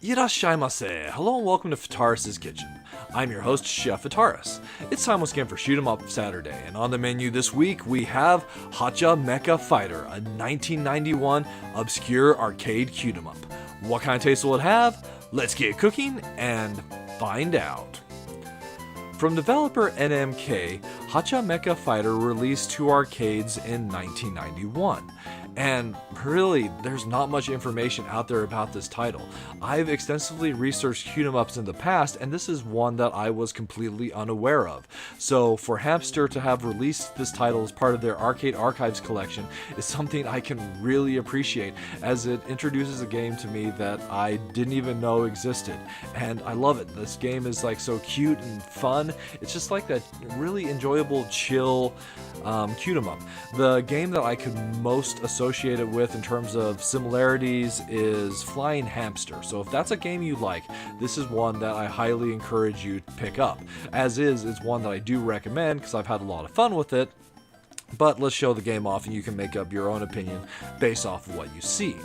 Irashaimase! Hello and welcome to Fataris' Kitchen. I'm your host, Chef Fataris. It's time once again for Shoot 'em Up Saturday, and on the menu this week we have HACHA MECHA Fighter, a 1991 obscure arcade shoot 'em up. What kind of taste will it have? Let's get cooking and find out. From developer NMK, HACHA MECHA Fighter released to arcades in 1991. And really, there's not much information out there about this title. I've extensively researched shoot 'em ups in the past, and this is one that I was completely unaware of. So for Hamster to have released this title as part of their Arcade Archives collection is something I can really appreciate, as it introduces a game to me that I didn't even know existed. And I love it. This game is like so cute and fun. It's just like that really enjoyable, chill shoot 'em up. The game that I could most associate it with in terms of similarities is Flying Hamster. So if that's a game you like, this is one that I highly encourage you to pick up. As is, it's one that I do recommend because I've had a lot of fun with it. But let's show the game off and you can make up your own opinion based off of what you see.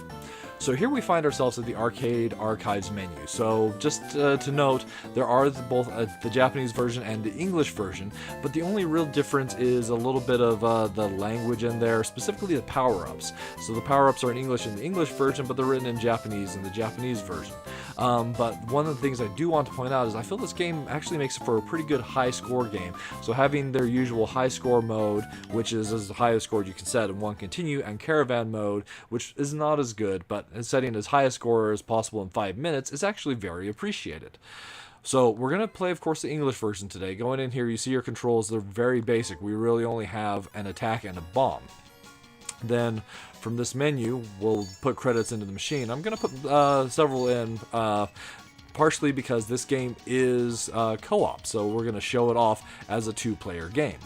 So here we find ourselves at the Arcade Archives menu. So just to note, there are both the Japanese version and the English version, but the only real difference is a little bit of the language in there, specifically the power-ups. So the power-ups are in English in the English version, but they're written in Japanese in the Japanese version. But one of the things I do want to point out is I feel this game actually makes it for a pretty good high score game. So having their usual high score mode, which is as the highest score you can set in one continue, and caravan mode, which is not as good, but setting as high a score as possible in 5 minutes is actually very appreciated. So we're going to play, of course, the English version today. Going in here, you see your controls, they're very basic. We really only have an attack and a bomb. Then from this menu, we'll put credits into the machine. I'm going to put several in, partially because this game is co-op, so we're going to show it off as a two-player game.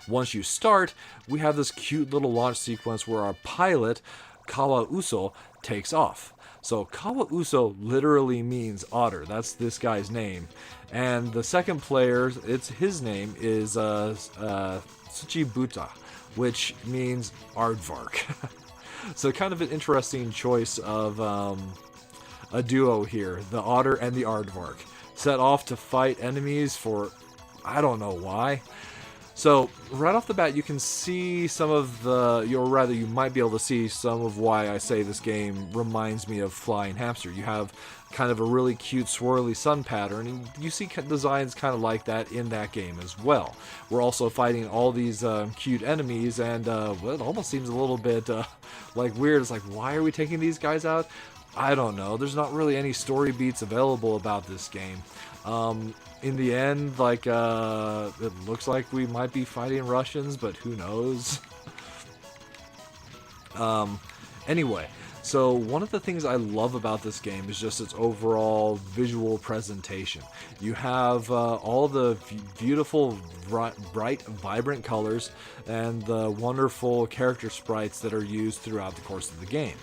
Once you start, we have this cute little launch sequence where our pilot, Kawauso, takes off. So Kawauso literally means otter. That's this guy's name. And the second player, his name is Tsuchibuta, which means aardvark. So kind of an interesting choice of a duo here, the otter and the aardvark, set off to fight enemies for I don't know why. So right off the bat, you can see some of you might be able to see some of why I say this game reminds me of Flying Hamster. You have kind of a really cute swirly sun pattern, and you see designs kind of like that in that game as well. We're also fighting all these cute enemies, and it almost seems a little bit like weird. It's like, why are we taking these guys out? I don't know. There's not really any story beats available about this game. In the end, it looks like we might be fighting Russians, but who knows? Anyway, so one of the things I love about this game is just its overall visual presentation. You have all the beautiful, bright, vibrant colors and the wonderful character sprites that are used throughout the course of the game.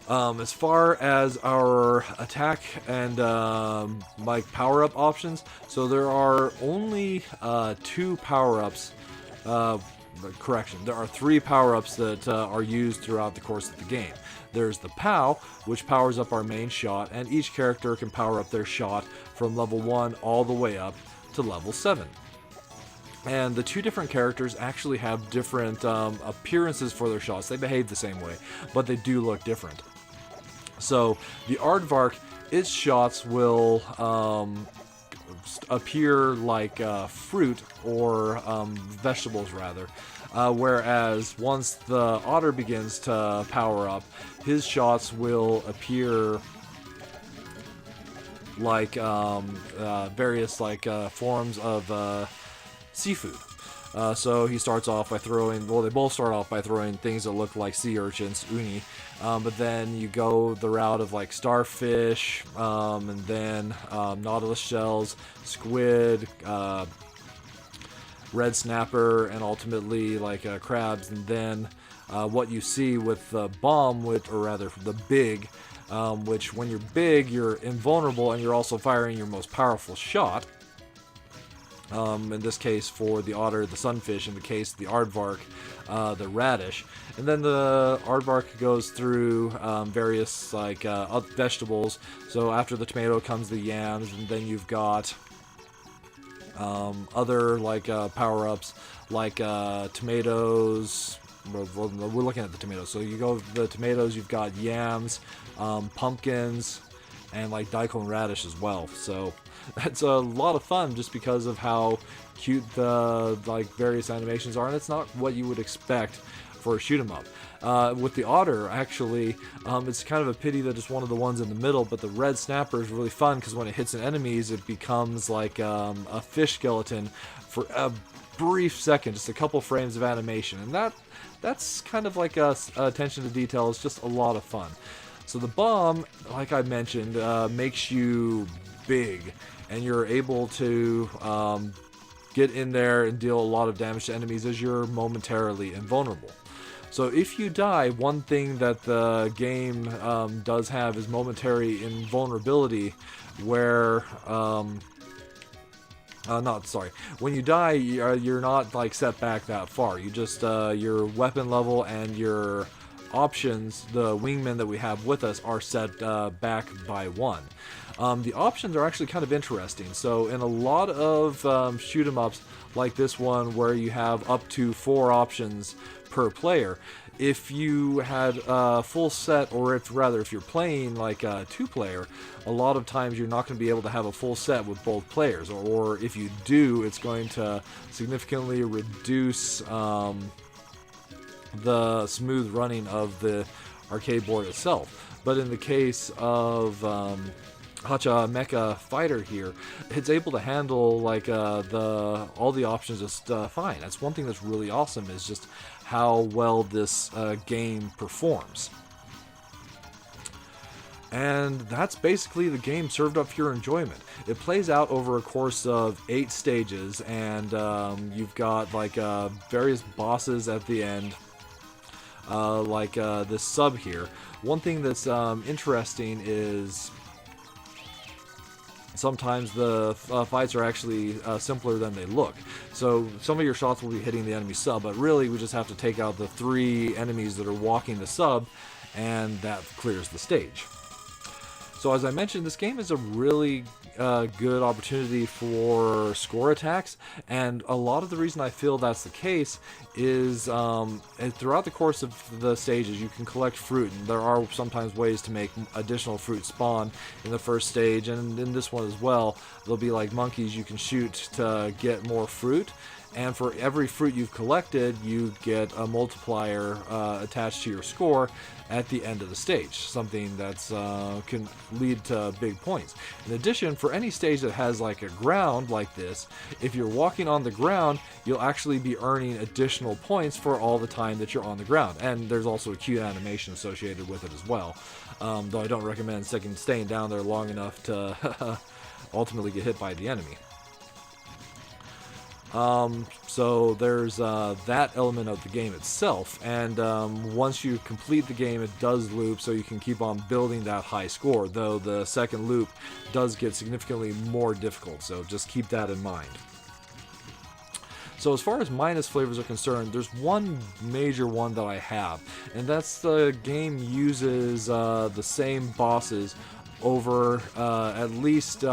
As far as our attack and power-up options, so there are only two power-ups. Correction, there are three power-ups that are used throughout the course of the game. There's the POW, which powers up our main shot, and each character can power up their shot from level 1 all the way up to level 7. And the two different characters actually have different appearances for their shots. They behave the same way, but they do look different. So the aardvark, its shots will appear like fruit or vegetables rather, whereas once the otter begins to power up, his shots will appear like various forms of seafood. So he starts off by throwing, they both start off by throwing things that look like sea urchins, uni, but then you go the route of starfish, and then nautilus shells, squid, red snapper, and ultimately crabs. And then what you see with the bomb, or rather the big, which when you're big, you're invulnerable and you're also firing your most powerful shot. In this case for the otter, the sunfish; in the case the aardvark, the radish. And then the aardvark goes through various like vegetables. So after the tomato comes the yams, and then you've got other like power-ups like tomatoes. We're looking at the tomatoes. So you go with the tomatoes, you've got yams, pumpkins, and like daikon radish as well. So that's a lot of fun just because of how cute the like various animations are, and it's not what you would expect for a shoot 'em up. With the otter, actually, it's kind of a pity that it's one of the ones in the middle, but the red snapper is really fun because when it hits enemies, it becomes like a fish skeleton for a brief second, just a couple frames of animation, and that's kind of like attention to detail is just a lot of fun. So the bomb, like I mentioned, makes you big, and you're able to get in there and deal a lot of damage to enemies as you're momentarily invulnerable. So if you die, one thing that the game does have is momentary invulnerability, where when you die, you're not like set back that far. You just your weapon level and your options, the wingmen that we have with us, are set back by one. The options are actually kind of interesting. So in a lot of shoot 'em ups like this one, where you have up to 4 options per player, if you had a full set, or if you're playing like a 2-player, a lot of times you're not going to be able to have a full set with both players, or if you do, it's going to significantly reduce the smooth running of the arcade board itself. But in the case of HACHA MECHA Fighter here, it's able to handle like all the options just fine. That's one thing that's really awesome, is just how well this game performs. And that's basically the game served up for your enjoyment. It plays out over a course of 8 stages, and you've got like various bosses at the end, like this sub here. One thing that's interesting is sometimes the fights are actually simpler than they look. So some of your shots will be hitting the enemy sub, but really we just have to take out the 3 enemies that are walking the sub, and that clears the stage. So as I mentioned, this game is a really good opportunity for score attacks, and a lot of the reason I feel that's the case is throughout the course of the stages you can collect fruit, and there are sometimes ways to make additional fruit spawn in the first stage, and in this one as well. There'll be like monkeys you can shoot to get more fruit, and for every fruit you've collected you get a multiplier attached to your score at the end of the stage, something that's can lead to big points. In addition, for any stage that has like a ground like this, if you're walking on the ground, you'll actually be earning additional points for all the time that you're on the ground, and there's also a cute animation associated with it as well, though I don't recommend staying down there long enough to ultimately get hit by the enemy. So there's that element of the game itself, and once you complete the game, it does loop, so you can keep on building that high score, though the second loop does get significantly more difficult, so just keep that in mind. So as far as minus flavors are concerned, there's one major one that I have, and that's the game uses the same bosses over at least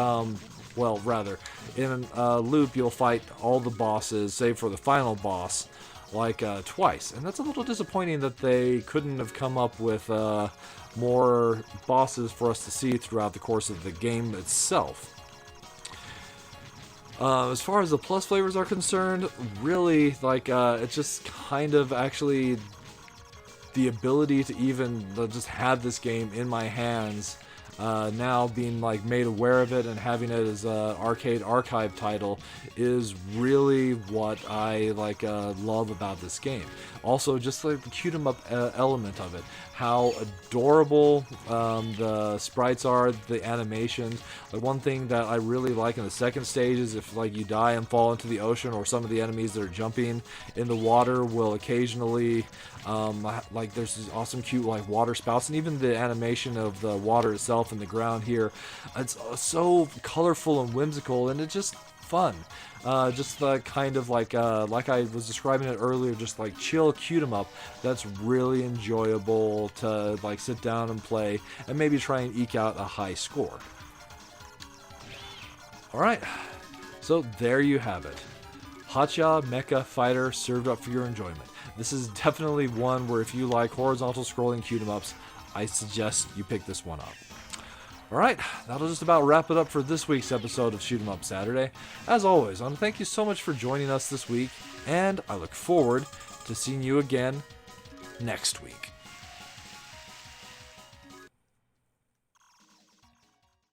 in a loop you'll fight all the bosses save for the final boss like twice, and that's a little disappointing that they couldn't have come up with more bosses for us to see throughout the course of the game itself. As far as the plus flavors are concerned, really, like, it's just kind of actually the ability to even just have this game in my hands, now being like made aware of it and having it as an arcade archive title, is really what I like love about this game. Also, just like the cute 'em up element of it, how adorable the sprites are, the animations. Like, one thing that I really like in the second stage is if like you die and fall into the ocean, or some of the enemies that are jumping in the water will occasionally like, there's these awesome cute like water spouts, and even the animation of the water itself and the ground here, it's so colorful and whimsical, and it just fun. Just the kind of like I was describing it earlier, just like chill cute 'em up that's really enjoyable to like sit down and play and maybe try and eke out a high score. Alright, so there you have it. HACHA Mecha Fighter served up for your enjoyment. This is definitely one where if you like horizontal scrolling cute 'em ups, I suggest you pick this one up. Alright, that'll just about wrap it up for this week's episode of Shoot 'em Up Saturday. As always, I want to thank you so much for joining us this week, and I look forward to seeing you again next week.